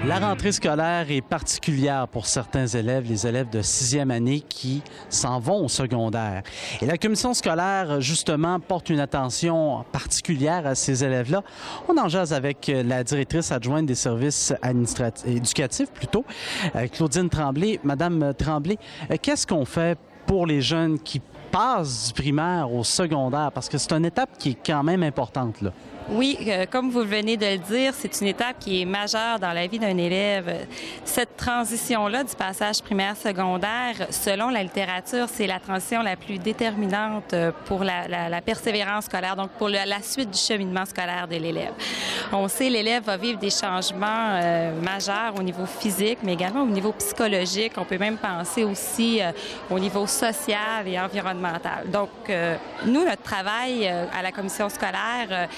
La rentrée scolaire est particulière pour certains élèves, les élèves de 6e année qui s'en vont au secondaire. Et la commission scolaire, justement, porte une attention particulière à ces élèves-là. On en jase avec la directrice adjointe des services éducatifs, Claudine Tremblay. Madame Tremblay, qu'est-ce qu'on fait pour les jeunes qui passent du primaire au secondaire? Parce que c'est une étape qui est quand même importante, là. Oui, comme vous venez de le dire, c'est une étape qui est majeure dans la vie d'un élève. Cette transition-là du passage primaire-secondaire, selon la littérature, c'est la transition la plus déterminante pour la persévérance scolaire, donc pour la suite du cheminement scolaire de l'élève. On sait l'élève va vivre des changements majeurs au niveau physique, mais également au niveau psychologique. On peut même penser aussi au niveau social et environnemental. Donc, nous, notre travail à la commission scolaire,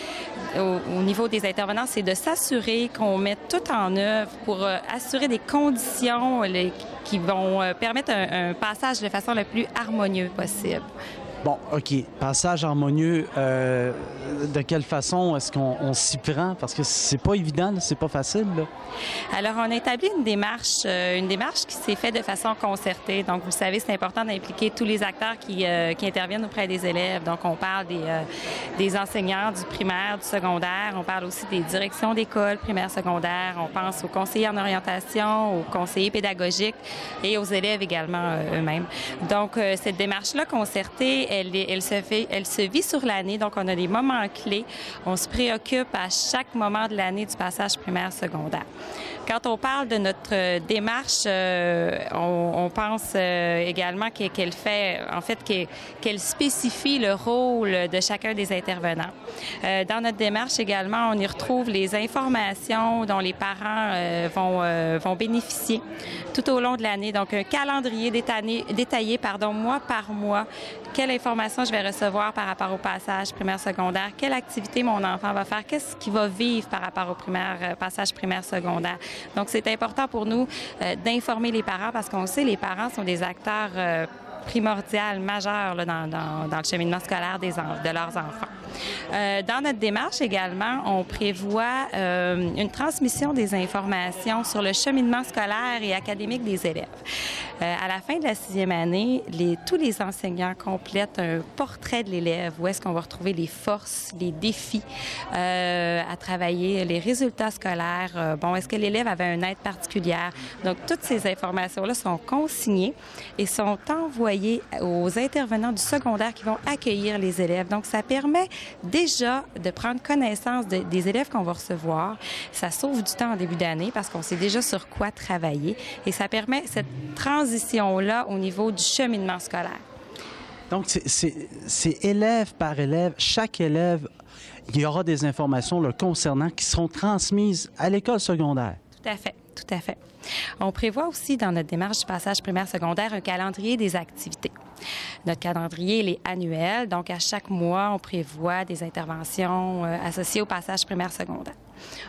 au niveau des intervenants, c'est de s'assurer qu'on met tout en œuvre pour assurer des conditions qui vont permettre un passage de façon la plus harmonieuse possible. Bon, OK. Passage harmonieux, de quelle façon est-ce qu'on s'y prend? Parce que c'est pas évident, c'est pas facile, là. Alors, on a établi une démarche qui s'est faite de façon concertée. Donc, vous le savez, c'est important d'impliquer tous les acteurs qui interviennent auprès des élèves. Donc, on parle des enseignants du primaire, du secondaire. On parle aussi des directions d'école primaire, secondaire. On pense aux conseillers en orientation, aux conseillers pédagogiques et aux élèves également eux-mêmes. Donc, cette démarche-là concertée, elle se vit sur l'année. Donc, on a des moments clés. On se préoccupe à chaque moment de l'année du passage primaire-secondaire. Quand on parle de notre démarche, on pense également qu'elle spécifie le rôle de chacun des intervenants. Dans notre démarche également, on y retrouve les informations dont les parents vont bénéficier tout au long de l'année. Donc, un calendrier détaillé, mois par mois. Quelle information je vais recevoir par rapport au passage primaire-secondaire? Quelle activité mon enfant va faire? Qu'est-ce qu'il va vivre par rapport au passage primaire-secondaire? Donc, c'est important pour nous d'informer les parents parce qu'on sait que les parents sont des acteurs primordiaux, majeurs là, dans le cheminement scolaire de leurs enfants. Dans notre démarche également, on prévoit une transmission des informations sur le cheminement scolaire et académique des élèves. À la fin de la 6e année, tous les enseignants complètent un portrait de l'élève où est-ce qu'on va retrouver les forces, les défis à travailler, les résultats scolaires. Est-ce que l'élève avait une aide particulière? Donc, toutes ces informations-là sont consignées et sont envoyées aux intervenants du secondaire qui vont accueillir les élèves. Donc, ça permet déjà de prendre connaissance des élèves qu'on va recevoir. Ça sauve du temps en début d'année parce qu'on sait déjà sur quoi travailler et ça permet cette transition-là au niveau du cheminement scolaire. Donc, c'est élève par élève. Chaque élève, il y aura des informations le concernant qui seront transmises à l'école secondaire. Tout à fait, tout à fait. On prévoit aussi dans notre démarche du passage primaire-secondaire un calendrier des activités. Notre calendrier, il est annuel, donc à chaque mois, on prévoit des interventions associées au passage primaire-secondaire.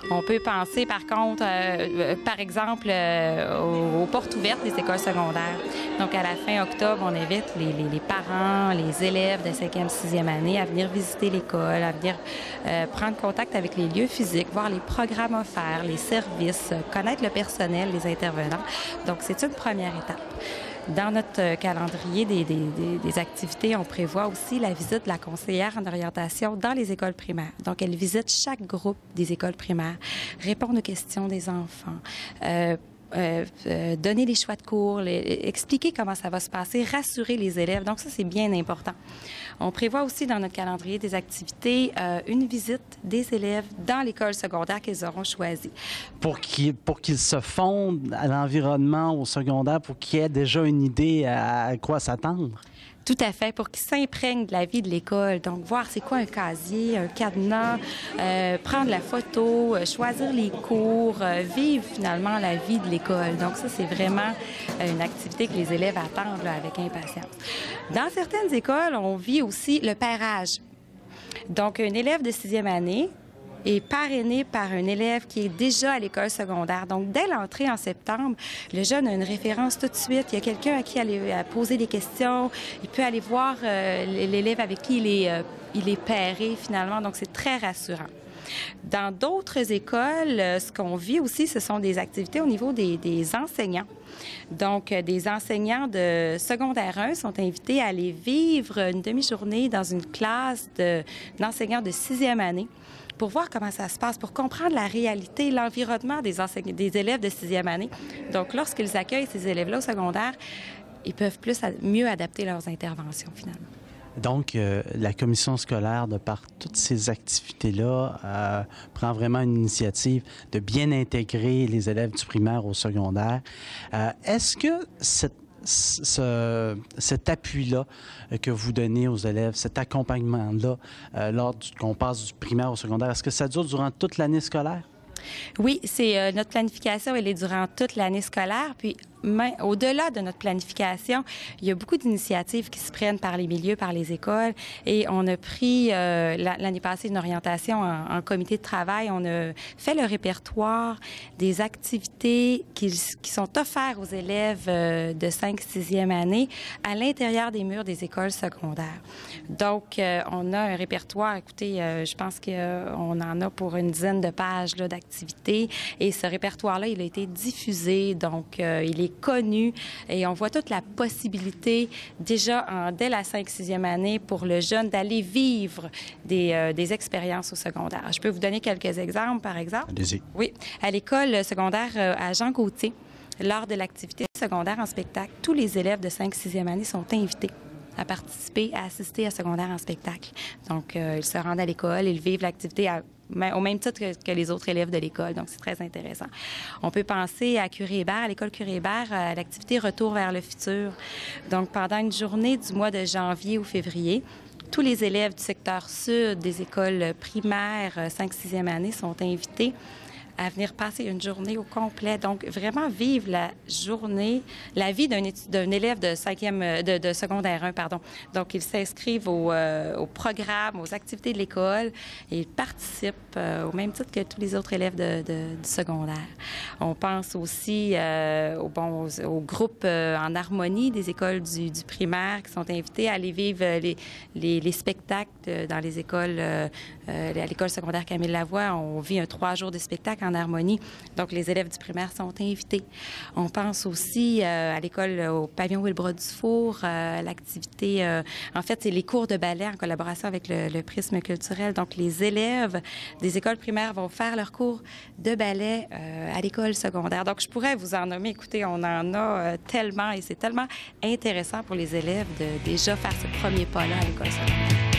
On peut penser, par contre, par exemple, aux portes ouvertes des écoles secondaires. Donc, à la fin octobre, on invite les parents, les élèves de 5e, 6e année à venir visiter l'école, à venir prendre contact avec les lieux physiques, voir les programmes offerts, les services, connaître le personnel, les intervenants. Donc, c'est une première étape. Dans notre calendrier des activités, on prévoit aussi la visite de la conseillère en orientation dans les écoles primaires. Donc, elle visite chaque groupe des écoles primaires, répond aux questions des enfants, donner les choix de cours, expliquer comment ça va se passer, rassurer les élèves. Donc, ça, c'est bien important. On prévoit aussi dans notre calendrier des activités une visite des élèves dans l'école secondaire qu'ils auront choisie. Pour qu'ils se fondent à l'environnement au secondaire, pour qu'ils aient déjà une idée à quoi s'attendre. Tout à fait, pour qu'ils s'imprègnent de la vie de l'école. Donc, voir c'est quoi un casier, un cadenas, prendre la photo, choisir les cours, vivre finalement la vie de l'école. Donc, ça, c'est vraiment une activité que les élèves attendent là, avec impatience. Dans certaines écoles, on vit aussi le pairage. Donc, un élève de 6e année est parrainé par un élève qui est déjà à l'école secondaire. Donc, dès l'entrée en septembre, le jeune a une référence tout de suite. Il y a quelqu'un à qui aller poser des questions. Il peut aller voir l'élève avec qui il est pairé, finalement. Donc, c'est très rassurant. Dans d'autres écoles, ce qu'on vit aussi, ce sont des activités au niveau des enseignants. Donc, des enseignants de secondaire 1 sont invités à aller vivre une demi-journée dans une classe d'enseignants de 6e année pour voir comment ça se passe, pour comprendre la réalité, l'environnement des élèves de 6e année. Donc, lorsqu'ils accueillent ces élèves-là au secondaire, ils peuvent mieux adapter leurs interventions, finalement. Donc, la commission scolaire, de par toutes ces activités-là, prend vraiment une initiative de bien intégrer les élèves du primaire au secondaire. Est-ce que cet appui-là que vous donnez aux élèves, cet accompagnement-là, qu'on passe du primaire au secondaire, est-ce que ça dure durant toute l'année scolaire? Oui, c'est notre planification, elle est durant toute l'année scolaire. Puis, au-delà de notre planification, il y a beaucoup d'initiatives qui se prennent par les milieux, par les écoles. Et on a pris l'année passée une orientation en comité de travail. On a fait le répertoire des activités qui sont offertes aux élèves de 5-6e année à l'intérieur des murs des écoles secondaires. Donc, on a un répertoire. Écoutez, je pense qu'on en a pour une dizaine de pages d'activités. Et ce répertoire-là, il a été diffusé. Donc, il est connu et on voit toute la possibilité déjà dès la 5-6e année pour le jeune d'aller vivre des expériences au secondaire. Je peux vous donner quelques exemples, par exemple. Allez-y. Oui. À l'école secondaire à Jean Gauthier, lors de l'activité secondaire en spectacle, tous les élèves de 5-6e année sont invités à participer, à assister à secondaire en spectacle. Donc, ils se rendent à l'école, ils vivent l'activité au même titre que les autres élèves de l'école. Donc, c'est très intéressant. On peut penser à Curie-Hébert, à l'école Curie-Hébert, à l'activité Retour vers le futur. Donc, pendant une journée du mois de janvier ou février, tous les élèves du secteur sud des écoles primaires 5-6e année sont invités à venir passer une journée au complet. Donc, vraiment vivre la journée, la vie d'un élève de secondaire 1, pardon. Donc, ils s'inscrivent au programme, aux activités de l'école et ils participent au même titre que tous les autres élèves du secondaire. On pense aussi au groupe en harmonie des écoles du primaire qui sont invités à aller vivre les spectacles dans les écoles. À l'école secondaire Camille Lavoie, on vit 3 jours de spectacle en harmonie. Donc, les élèves du primaire sont invités. On pense aussi à l'école, au pavillon Wilbrod-Dufour, l'activité, en fait, c'est les cours de ballet en collaboration avec le prisme culturel. Donc, les élèves des écoles primaires vont faire leurs cours de ballet à l'école secondaire. Donc, je pourrais vous en nommer. Écoutez, on en a tellement et c'est tellement intéressant pour les élèves de déjà faire ce premier pas-là à l'école secondaire.